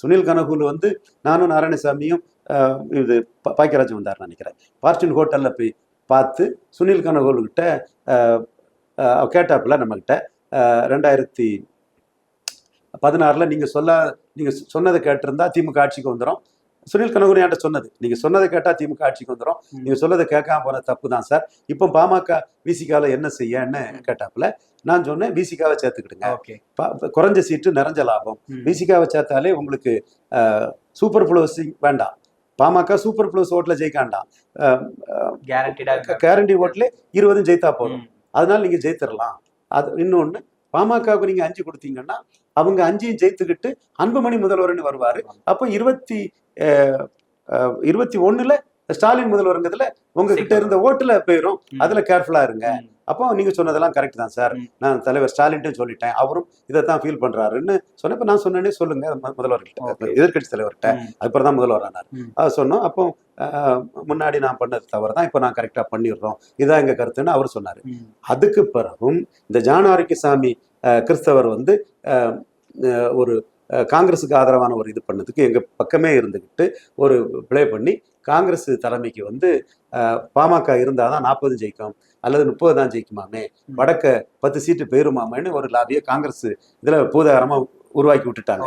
சுனில் கனகூல் வந்து நானும் நாராயணசாமியும் இது பாக்கியராஜ் வந்தார் நினைக்கிறேன், ஃபார்ச்சூன் ஹோட்டல்ல போய் பார்த்து சுனில் கனகூல்கிட்ட கேட்டாப்புல நம்மகிட்ட 2016 நீங்கள் சொன்னதை கேட்டிருந்தா திமுக ஆட்சிக்கு வந்துடும். சுனில் கனகூல் என்கிட்ட சொன்னது, நீங்கள் சொன்னதை கேட்டால் திமுக ஆட்சிக்கு வந்துடும், நீங்கள் சொன்னதை கேட்காம போன தப்பு தான் சார். இப்போ பாமக விசிகாவில் என்ன செய்யன்னு கேட்டாப்புல நான் சொன்னேன், விசிகாவை சேர்த்துக்கிடுங்க, குறைஞ்ச சீட்டு நிறைஞ்ச லாபம், விசிகாவை சேர்த்தாலே உங்களுக்கு சூப்பர் ஃப்ளோஸிங் வேண்டாம், பாமக சூப்பர் ஃப்ளோஸ் ஓட்டில் ஜெயிக்காண்டாம், கேரண்டி ஓட்டில் 20 ஜெயித்தா போதும், அதனால நீங்கள் ஜெயித்திடலாம். அது இன்னொன்று, பாமகவுக்கு நீங்கள் 5 கொடுத்தீங்கன்னா அவங்க 5ஐயும் ஜெயித்துக்கிட்டு அன்புமணி முதல்வர்னு வருவார். அப்போ 2021 ஸ்டாலின் முதல்வருங்கிறதுல உங்ககிட்ட இருந்த ஓட்டுல போயிடும், அதுல கேர்ஃபுல்லா இருங்க. அப்போ நீங்க சொன்னதெல்லாம் கரெக்ட் தான் சார், நான் தலைவர் ஸ்டாலின்ட்டு சொல்லிட்டேன், அவரும் இதைத்தான் ஃபீல் பண்றாருன்னு சொன்னப்ப நான் சொன்னேனே சொல்லுங்க முதல்வர்கிட்ட, எதிர்கட்சி தலைவர்கிட்ட. அதுக்கப்புறம் தான் முதல்வர் ஆனார். அதை சொன்னோம். அப்போ முன்னாடி நான் பண்ணது தவறு தான், இப்போ நான் கரெக்டா பண்ணிடுறோம், இதான் எங்க கருத்துன்னு அவர் சொன்னாரு. அதுக்கு பிறகும் இந்த ஜான் ஆரோக்கியசாமி கிறிஸ்தவர் வந்து ஒரு காங்கிரஸுக்கு ஆதரவான ஒரு இது பண்ணதுக்கு எங்க பக்கமே இருந்துக்கிட்டு ஒரு பிளே பண்ணி காங்கிரஸ் தலைமைக்கு வந்து பாமக இருந்தாதான் 40 ஜெயிக்கும் அல்லது 30 தான் ஜெயிக்குமாமே, வடக்க 10 சீட்டு போயிருமாமேன்னு ஒரு லாபியை காங்கிரஸ் இதுல பூதாகரமா உருவாக்கி விட்டுட்டாங்க.